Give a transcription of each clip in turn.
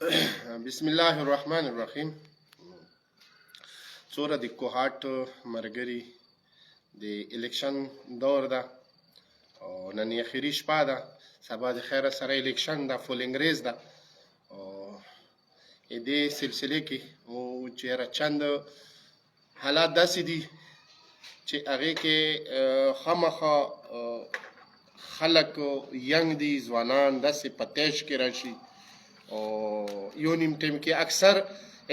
بسم الله الرحمن الرحیم. څوره د کوهاټ مرګري د الیکشن دور ده او نن اخري شپه ده. سبا د خیره سره الیکشن ده، فولینګ ریز ده. او دې سلسله کې او چیرې چند حالات داسې دي چې هغې کې خامخا خلک ینګ دي، ځوانان داسې په تیش کې راشي. او یو نیم ټیم کې اکثر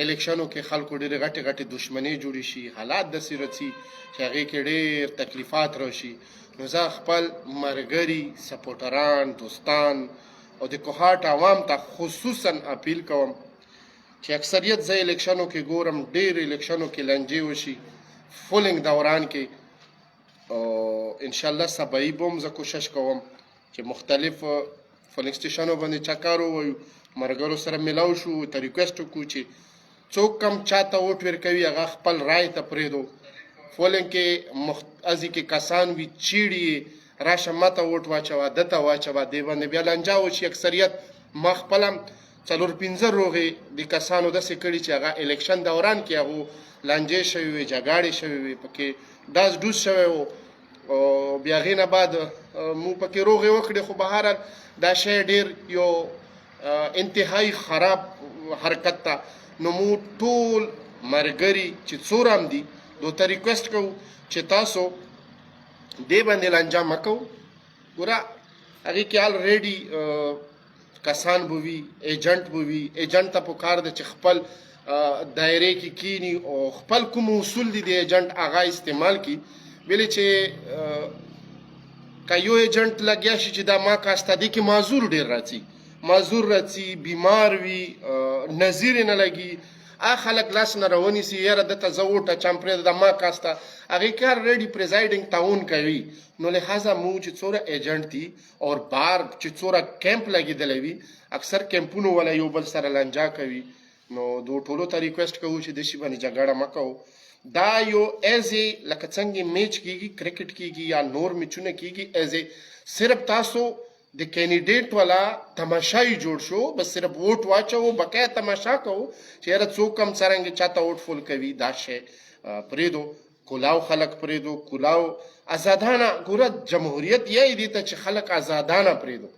الیکشنو کې خلکو ډېرې غټې غټې دښمنۍ جوړې شي، حالات داسې رسي چې هغې کې ډېر تکلیفات راشي. نو زه خپل ملګري، سپورټران، دوستان او د کوهاټ عوام ته خصوصا اپیل کوم چې اکثریت زه الیکشنو کې ګورم، ډېر الیکشنو کې لانجې وشي فولینګ دوران کې. او انشاءالله سبایي به هم زه کوشش کوم چې مختلف فولینګ سټیشنو باندې چکر ووایو، ملګرو سره میلاو شو، ته ریکویسټ وکړو چې څوک کم چاته ووټ ورکوي هغه خپل رای ته پرېږدو. فولینګ کې ازي کې کسان وي چیړي راشه ماته ووټ واچوه، ده ته واچوه، دې باندې بیا لانجه وشي. اکثریت ما خپل هم 4-5 روغې د کسانو داسې کړي چې هغه الیکشن دوران کې هغو لانجې شوي وي، جګړې شوي وي، پکې ډاز ډوز شوی و. او بیا هغې نه بعد مو پکې روغې وکړې، خو بهرحال دا شی ډېر یو انتهایی خراب حرکت ته. نو مو ټول ملګري چې څوره هم دي دو ته ریکویسټ کوو چې تاسو دې باندې لانجه مه کوو. ګوره هغې کې الریډي کسان به وي، ایجنټ به وي. ایجنټ ته پکار ده چې خپل دایرې کې کینی او خپل کوم اصول دي د ایجنټ هغه استعمال کړي. ولې چې که یو ایجنټ لګیا شي چې دا ما کاسته دې کې معذور ډېر راځي، معذور راځي، بیمار وي، نظیر یې نه لګي، هغه خلک لاس نه راونیسي، یاره دته زه ووټ اچوم پرېږده دا ما کاسته. هغې کې الریډي پریزایډنګ تعاون کوي. نو لہذا مو چې څوره ایجنټ دي او بار چې څوره کیمپ لګېدلی وي، اکثر کیمپونو والا یو بل سره لانجه کوي. نو دو ټولو ته ریکویسټ کوو چې دې شي باندې جګړه مه کوو. دا یو ایزې لکه څنګه میچ کیږي، کرکټ کیږي یا نور میچونه کیږي، ایزې صرف تاسو د کینډیډیټ والا تماشایي جوړ شو، بس صرف ووټ واچو، بقایا تماشا کوو چې یاره څوک هم څرنګه چاته ووټ فول کوي. دا شی پرېږدو، کولاو خلک پرېږدو، کولاو ازادانه. ګوره جمهوریت یې دې ته چې خلک ازادانه پرېږدو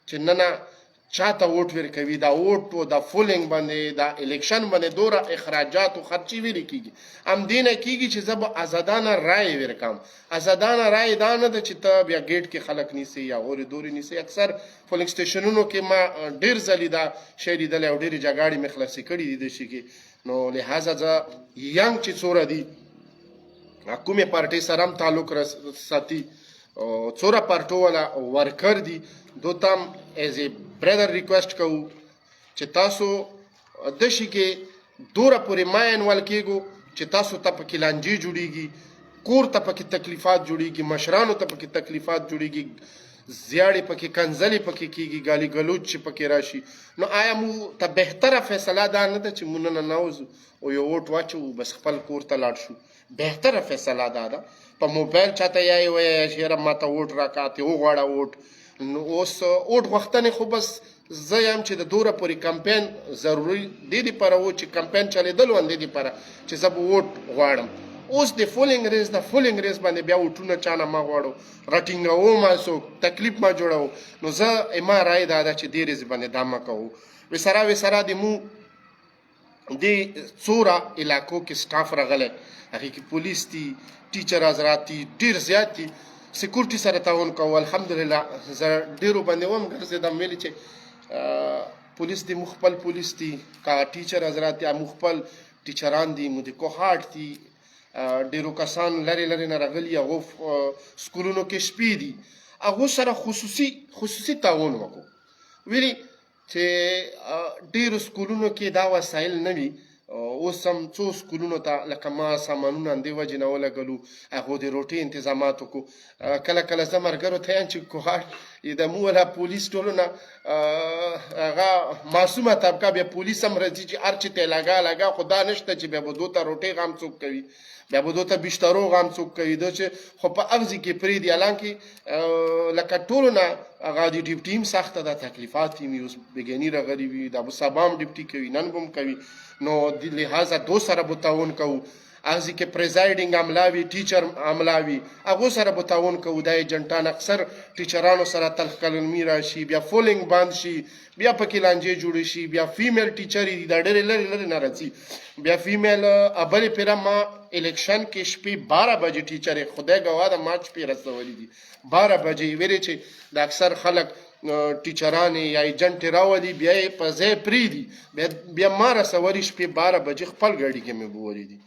چې نه نه چاته ووټ ورکوي. دا ووټ او دا فولینګ باندې، دا الیکشن باندې دوره اخراجات او خرچې ویلې کېږي. همدې نه کېږي چې زه به ازادانه رای ورکوم. ازادانه رای دا نه ده چې ته بیا ګیټ کې خلک نیسي یا اورې دورې نیسي. اکثر فولینګ سټیشنونو کې ما ډېر ځلې دا شی لیدلی او ډېرې جګړې مې خلاصې کړي دي دې شي کې. نو لہذا زه ینګ چې څوره دي کومې پارټۍ سره هم تعلق ساتي او څوره پارټو والا ورکر دي، دو ته هم ایز ا برادر ریکویسټ کوو چې تاسو دشي کې دوره پورې ما انوال کېږو چې تاسو ته پکې لانجې جوړېږي، کور ته پکې تکلیفات جوړېږي، مشرانو ته پکې تکلیفات جوړېږي، زیاړې پکې کنځلې پکې کېږي، ګالي ګلوچ چې پکې راشي. نو آیا مو ته بهتره فیصله دا نه ده چې مونږ ننوځو او یو ووټ واچوو بس خپل کور ته لاړ شو؟ بهتره فیصله دا ده. په موبایل چاته یې وایي چې یاره ماته ووټ راکړه، ته وغواړه ووټ. نو اوس ووټ غوښتنې خو بس زه یم چې د دوره پورې کمپین ضروري دې دپاره و چې کمپین چلېدل و همدې دپاره چې زه به ووټ غواړم. اوس د فولینګ ریز د فولینګ ریز باندې بیا ووټونه چا نه مه غواړو، راټینګوو ما څوک، تکلیف ما جوړوو. نو زه ما رای دا ده چې دې ریز باندې دا مه کوو. وسره وسره د مو دې څوره علاقو کې سټاف راغلی، هغې کې پولیس دي، ټیچر حضرات دي، ډېر زیات دي. سیکورټي سره تعاون کوو. الحمدلله زه ډېرو باندې وم ګرځېدم ویلې چې پولیس دي، مو خپل پولیس دي، که ټیچر حضرات دي مو خپل ټیچران دي، مو د کوهاټ دي، ډېرو کسان لرې لرې نه راغلي، هغو سکولونو کې شپې دي، هغو سره خصوصي تعاون وکړو. ویلې چې ډېرو سکولونو کې دا وسایل نه وي. اوس هم څو سکولونو ته لکه ما سامانونه همدې وجې نه ولګلو، هغو د روټۍ انتظامات وکړو. کله کله زه ملګرو ته یم چې کوهاټ د مو والا پولیس ټولو نه هغه معصومه طبقه بیا پولیس هم راځي چې هر چې ته لګا خو دا نشته چې بیا به دوته روټۍ غم څوک کوي بیا به دوته بشترو غم څوک کوي دا چې خو په اغزي کې پرېږدي حالانکې لکه ټولو نه هغه د ډیپټي هم سخته ده تکلیفات یې اوس بګیني راغلي وي دا به سبا هم ډیپټي کوي نن به هم کوي نو د لحاظه دو سره به تعاون کوو اغزي کې پریزایډینګ عمله وي ټیچر عمله وي هغو سره به تعاون کوو دا ایجنټان اکثر ټیچرانو سره تلخ کلمي راشي بیا فولینګ بند شي بیا پکې لانجې جوړې شي بیا فیمیل ټیچر دي دا ډېرې لرې نه راځي بیا فیمیل بلې پیره ما الیکشن کې شپې 12 بجې ټیچر خدای ګواه ده ما شپې رسولي دي 12 بجې ویلې چې د اکثر خلک ټیچران یا ایجنټ راولي بیا یې په ځای پرېږدي بیا ما رسولي شپې 12 بجې خپل ګاډي کې مې بولي دي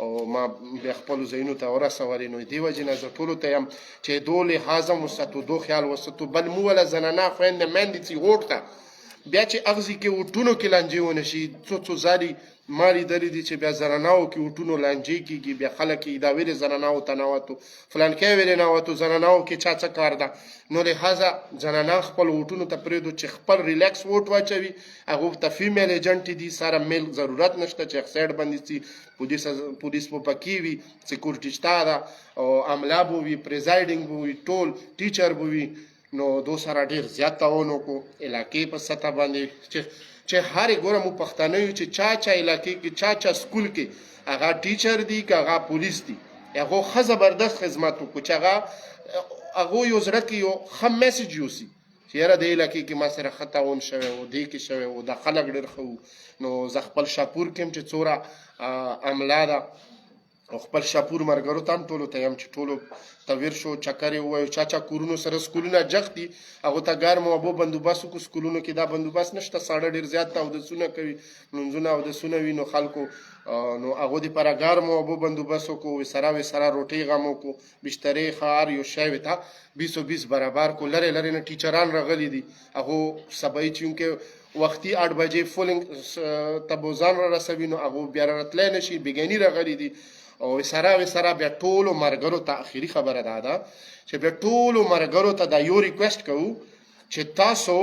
او ما بیا خپلو ځایونو ته ورسولې نو دې وجې نه زه ټولو ته یم چې دو لحاظه هم وساتو دو خیال وساتو بل مو وله زنانه خویندې میندې څي غوټ ته بیا چې اغزي کې وټونو کې لانجې ونه شي څو ځالي ما لیدلي دي چې بیا زناناو کې وټونو لانجې کېږي بیا خلک یې دا ویلې زناناو ته ننوتو فلانکی ویلې ننوتو زناناو کې چا څه کار ده نو لحاظه زنانه خپل وټونو ته پرېږدو چې خپل ریلیکس ووټ واچوي هغو ته فیمیل ایجنټ دي سره میل ضرورت نشته چې اکسایډ باندې سي پولیس به پکې وي سیکورټي شته ده او عمله به وي پریزایډینګ به وي ټول ټیچر به وي نو دو سره ډېر زیات تعاون وکړو علاقې په سطح باندې چې هرې ګوره مو پښتانه یو چې چا علاقې کې چا سکول کې هغه ټیچر دی که هغه پولیس دی هغو ښه زبردست خدمت وکړو چې هغو یو زړه کې یو ښه میسج یوسي چې یاره د علاقې کې ما سره ښه تعاون شوی و دې کې شوی و دا خلک ډېر ښه وو نو زه خپل شاپور کې یم چې څومره عمله ده او خپل شاپور مرګرو ته هم ټولو ته یم چې ټولو ته ویر شو چکر یې ووایو چا کورونو سره سکولونه جغ دي هغو ته ګرمو اوبو بندوبست وکړو سکولونو کې دا بندوبست نشته ساړه ډېر زیات اودسونه کوي لمونځونه اودسونه وي نو خلکو نو هغو دپاره ګرمو اوبو بندوبست وکړو ویسره روټۍ غم وکړو بشترې ښه هر یو شی وي ته 20 برابر کړو لرې نه ټیچران راغلي دي هغو سبایي چونکې وختي 8 بجې فولینګ ته به ځان را رسوي نو هغو بیا راتلی نه شي بېګاني راغلي دي او وسره بیا ټولو مرګرو ته اخري خبره ده چې بیا ټولو مرګرو ته دا یو ریکویسټ کوو چې تاسو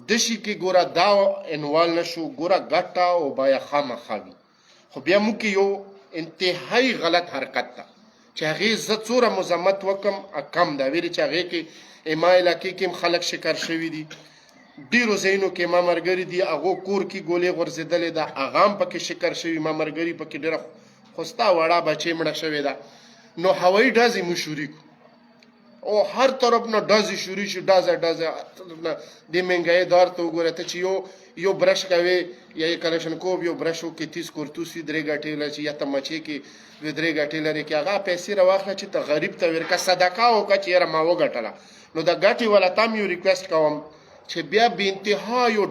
دشي کې ګوره دا انوال نشو ګوره ګټه او بایا خامخا وي خو بیا موږ کې یو انتهایی غلط حرکت ده چې هغې زه څومره مذمت وکړم کم ده ویلې چې هغې کې ما علاقې کې هم خلک شکار شوي دي ډیرو ځایونو کې ما مرګري دي هغو کور کې ګولې غورځېدلې ده هغه هم پکې شکار شوي ما مرګري پکې ډېره خوستا وړه بچې مړه شوې ده نو هوایي ډزې مو شروع کړو او هر طرف نه ډزې شروع شي ډزه د مهنګایي دور ته وګوره ته چې یو برش کوې یا یې کلشنکوف یو برش وکړې 30 کورتوس وي 3 ګټې لري یا تمچې کې 2 ګټې لري کې هغه پیسې راواخله چې ته غریب ته ورکړه صدقه وکړه چې یاره ما وګټله نو د ګټې والا ته هم یو ریکویسټ کوم چې بیا بې انتها یو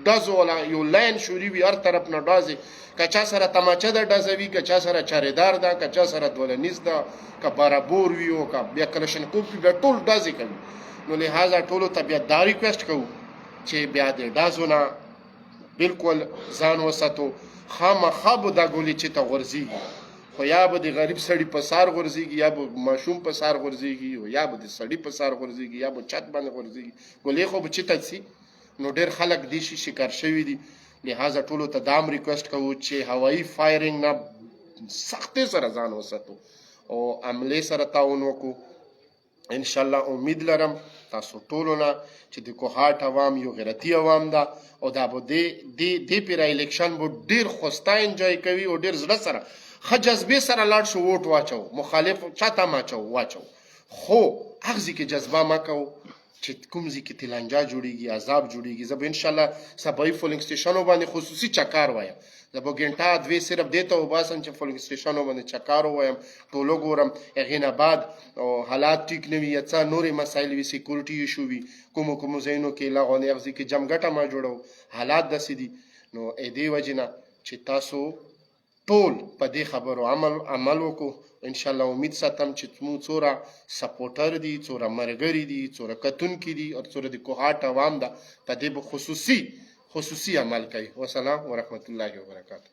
ډزو والا یو لاین شروع وي هر طرف نه ډزې که چا سره تماچه ده ډزوي که چا سره چارېدار ده که چا سره دولنیز ده که بارابور وي او که بیا کلشنکوف وي بیا ټول ډزې کوي نو لحاظه ټولو ته بیا دا ریکویسټ کوو چې بیا د ډزو نه بلکل ځان وساتو خامخا به دا ګولې چې ته غورځېږي خو یا به د غریب سړي په سار غورځېږي یا به ماشوم په سار غورځېږي یا به د سړي په سار غورځېږي یا به چت باندې غورځېږي ګولې خو به چته ځي نو ډېر خلک دې شي شکار شوي دي لحاظه ټولو ته دا هم ریکویسټ کوو چې هوایي فایرنګ نه سختۍ سره ځان وساتو او عملې سره تعاون وکړو انشاءالله امید لرم تاسو ټولو نه چې د کوهاټ عوام یو غیرتي عوام ده او دا به دې پیره الیکشن به ډېر خوسته انجوای کوي او ډېر زړه سره ښه جذبې سره لاړ شو ووټ واچو مخالف چاته هم واچو خو اغزي کې جذبه مه کوو چې کوم ځای کې تلنجا جوړېږي عذاب جوړېږي زه به انشاءالله سبایي فولینګ سټیشنو باندې خصوصي چکار وایم زه به ګنټه 2 صرف دې ته وباسم چې فولینګ سټیشنو باندې چکار ووایم ټولو ګورم هغې نه بعد حالات ټیک نه وي یا څه نورې مسایل وي سیکورټي ایشو وي کومو ځایونو کې لغونې اغزي کې جمګټه ما جوړو حالات داسې دي نو دې وجې نه چې تاسو ټول په دې خبرو عمل وکړو انشاءالله امید ساتم چې مو څوره سپورټر دي څوره مرګري دي څوره کتونکي دي او څوره د کوهاټ عوام ده په دې به خصوصي عمل کوي والسلام ورحمة الله وبرکاته